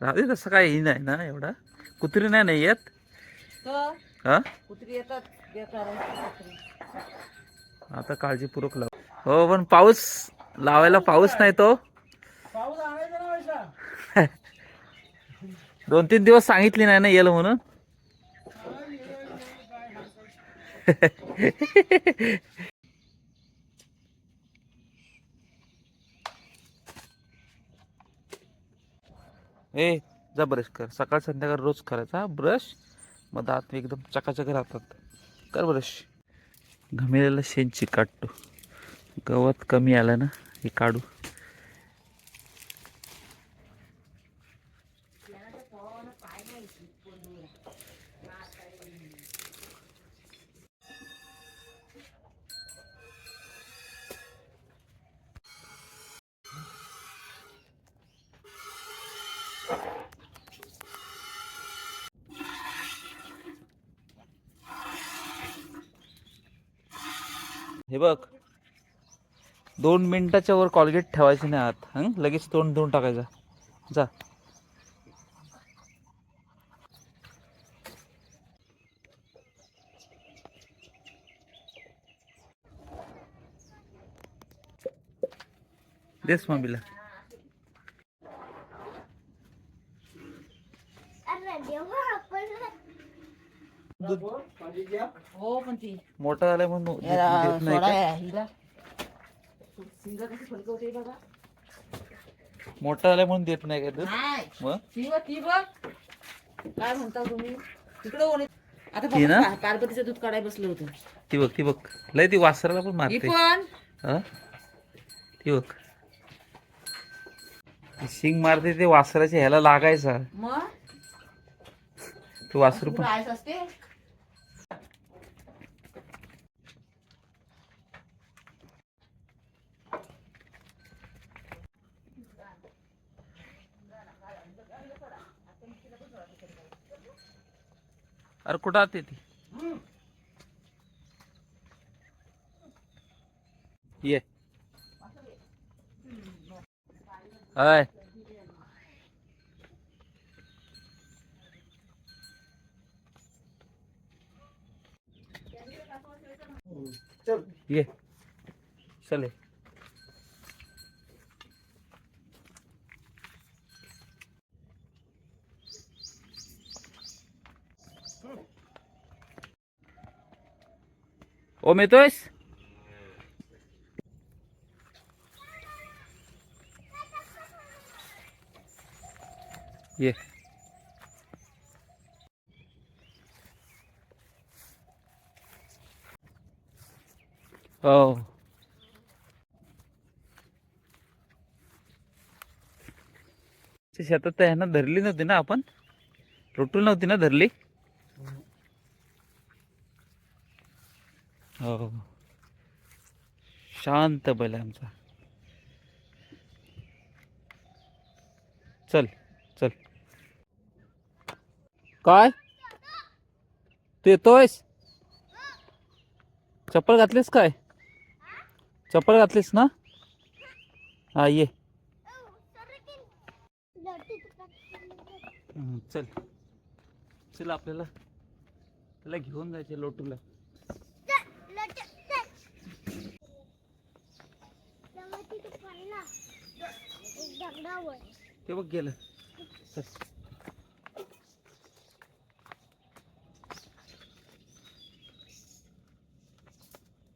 राहू दे, तसं काही नाही ना एवढा. कुत्री नाही येत. तर हा, कुत्री येतात बेकार आहे कुत्री. आता काळजीपूर्वक लाव. हो पण पाऊस लावायला पाऊस नाही तो. पाऊस आणायचा ना व्हायचा. 2-3 दिवस सांगितली नाही ना येल म्हणून. ए, जा ब्रश कर. सकाळ संध्याकाळ रोज करायचा ब्रश. मग दात एकदम चकाचक राहतात. कर ब्रश. घमेलेला शेण चिकाटतो. गवत कमी आलं ना, हे काढू. हे बघ, 2 मिनिटाच्या वर कॉलगेट ठेवायची नाही आत. लगेच तोंड धुवून टाकायचा. जा. देस मम्मीला. हो पण ती मोठा झालाय म्हणून देत नाही सोडा का? हिला सिंग कशी फलकवते बघा. मोठा झालाय म्हणून देत नाही का दूध? नाही मग ती बघ काय म्हणता तुम्ही तिकडे ओढे. आता ती ना? बघा पार्वतीचं दूध काढायला बसलं होतं. ती बघ लय ती वासराला पण ही मारते. पण हा, ती बघ ती शिंग मारते. ते वासराच्या ह्याला लागायचा. मग ते वासरू कुठं पण. आयस असते. अरे कुठं आते ती? ये. हाय. ये चले. ओम येतोयस? ये. हो, शेतात तर ह्यांना धरली नव्हती ना आपण. रोटून नव्हती ना धरली. हो, शांत बैल आहे आमचा. चल चल. काय तू येतोयस? चप्पल घातलीस काय? चप्पल घातलीस ना? हा ये. चल चल, आपल्याला त्याला घेऊन जायचे लोटूला. ते बघ गेलं. चल.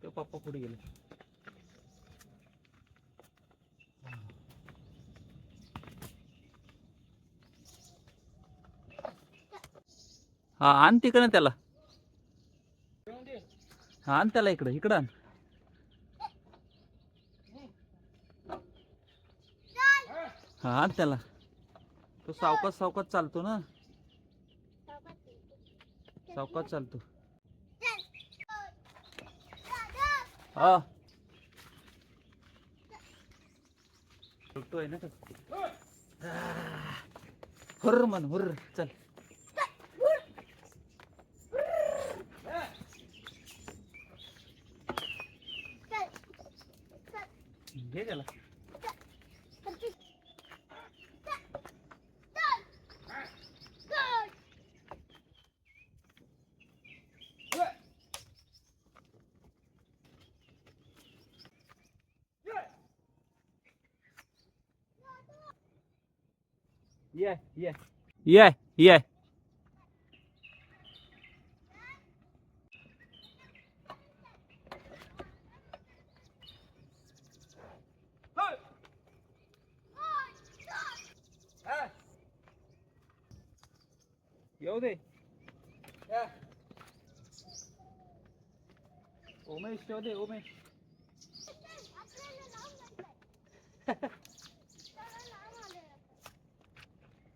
ते पप्पा पुढे गेले. हा, आण तिकडं त्याला. हा, आण त्याला इकडं आण. हा, आण त्याला. तो सावकाश सावकाश चालतो ना. सावकाश चालतो. हा, आहे ना तो. हुर्र मन हुर्र. चल. घे त्याला. ये ये ये ये येऊ दे उमेश येऊ दे उमेश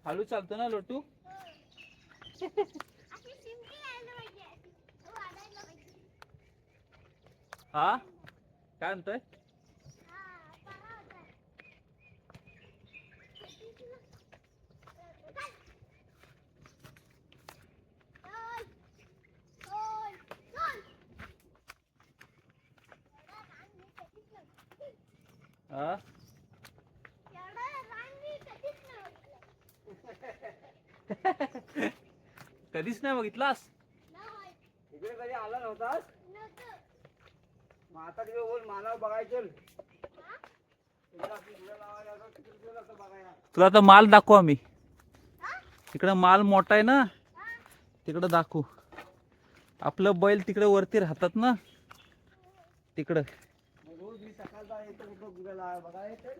हळू चालतो ना लोटू हा काय म्हणतोय हा कधीच नाही बघितलास इकडे कधी आला नव्हतास मग आता तिकडे बोल मानव बघायचं तुला आता माल दाखवू आम्ही तिकडं माल मोठा आहे ना तिकडं दाखवू आपलं बैल तिकडे वरती राहतात ना तिकडं रोज मी सकाळचा येतो कुठं गुगला बघा येते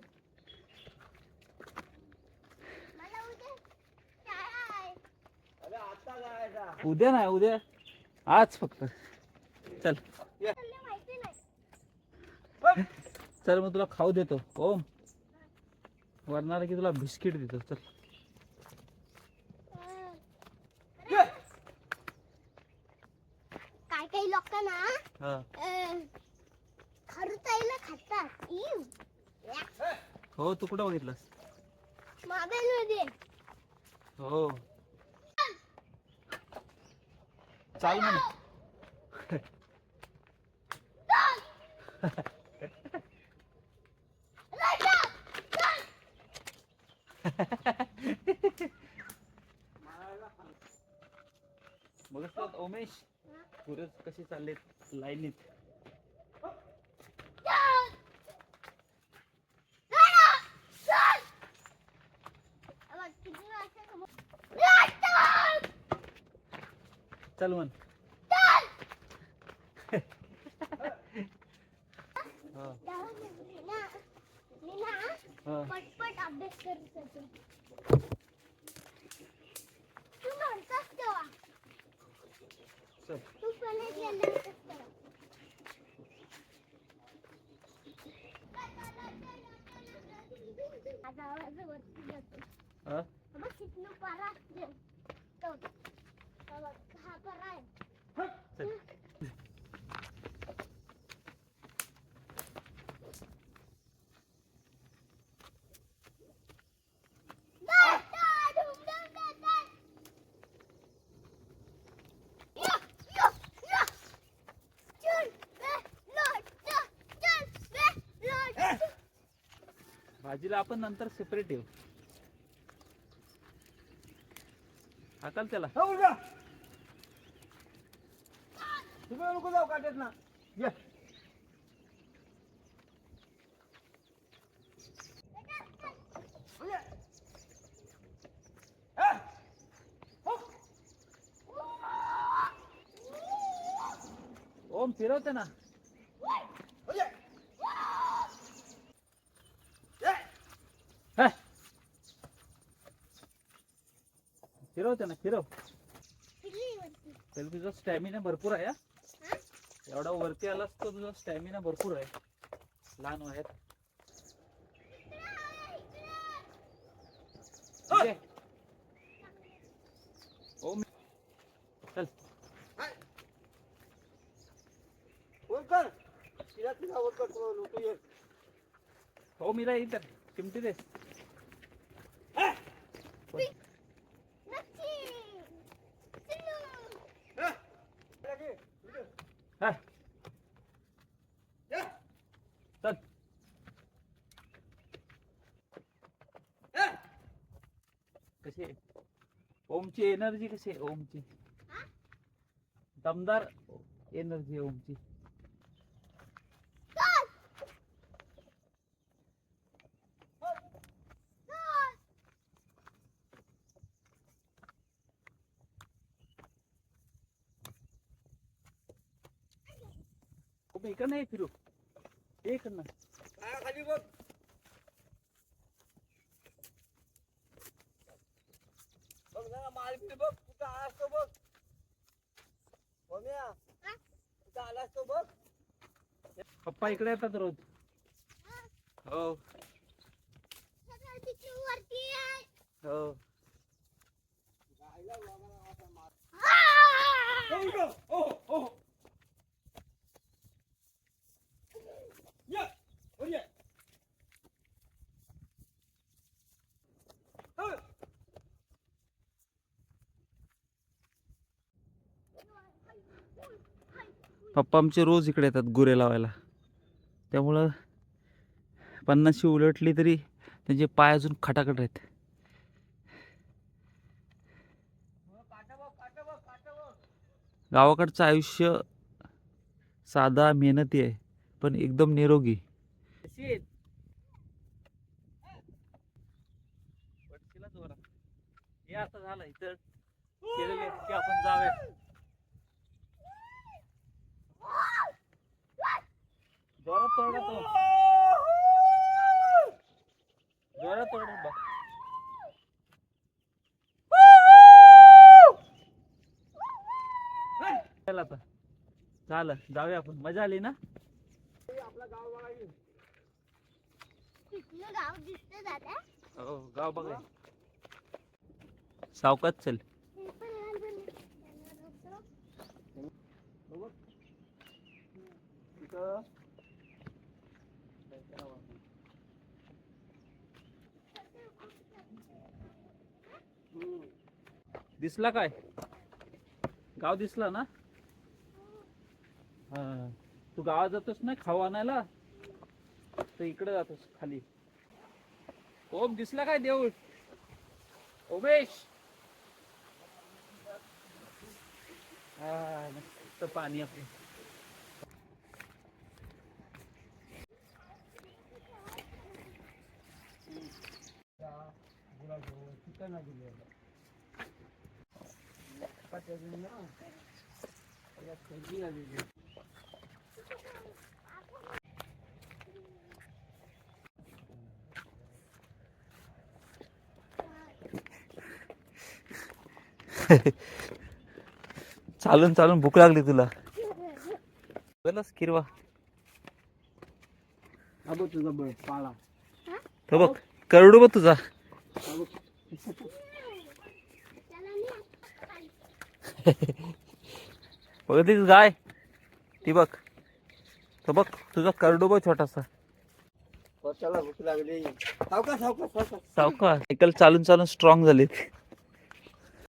अरे आता जायचा उद्या नाही उद्या आज फक्त चल चल मग तुला खाऊ देतो ओम वरणार की तुला बिस्किट देतो चल काही लोक ना हा खरुताईला खातात इव. हो तू कुठं बघितलंस मोबाईल मध्ये हो चाल म्हणे बघ उमेश पुरच कशी चाललेत लाईनीत चल म्हण पटपट अभ्यास करत होते तू म्हणतोस तेव्हा चल तू कॉलेज गेल्यानंतर तेव्हा आता आवाज वरती जातो हा बघ कितनं पारा असते तो बघ हा पारा आहे चल भाजीला आपण नंतर सेपरेट येऊ हाकाल त्याला हो उद्या तुम्ही नको जाऊ काटेत ना ये ओम फिरवते ना हा. फिरवते ना फिरव तरी तुझा स्टॅमिना भरपूर आहे हा? एवढा वरती आलास तर तुझा स्टॅमिना भरपूर आहे लहान वयात ये. ओम चल वर कर तिला तिला वर कर तू लोटू ये हो मीरा इथं चिमटी दे हा चल कशी आहे ओमची एनर्जी कशी आहे ओमची दमदार एनर्जी आहे ओमची इकडं नाही फिरू इकडनं. खाली बघ. बघ जरा मालकी बघ कुठं आलास तो बघ. ओम्या कुठं आलास तो बघ. पप्पा इकडे येतात रोज. हो सगळं तिथे वरती आहे. हो. पप्पा आमचे रोज इकडे येतात गुरे लावायला, त्यामुळं 50शी उलटली तरी त्यांचे पाय अजून खटाखट आहेत. गावाकडचं आयुष्य साधा मेहनती आहे पण एकदम निरोगी. हे असं झालं इथं केलेले की आपण जाऊया. जोरात तोडा तो, जोरात तोडा बा. चला आता झालं, जाऊया आपण. मजा आली ना. तिथलं गाव दिसतं दादा. हो गाव बघा. सावकाश चल. हे पण लहान दिसला काय गाव दिसला ना. हा तू गावात जातोस ना खाऊ आणायला, तर इकडे जातोस खाली. ओम दिसला काय देऊळ. उमेश हा मस्त पाणी आपलं. चालून चालून भूक लागली तुला. बरंच किरवा. अगो तुझा बळ पाळा. तो बघ करडू बघ तुझा. बघितलीस गाय ती बघ. तो बघ तुझा करडू बघ छोटासा. त्याला भूक लागली. सावकाश सावकाश सावकाश. सावका सायकल चालून चालून स्ट्रॉंग झालीत.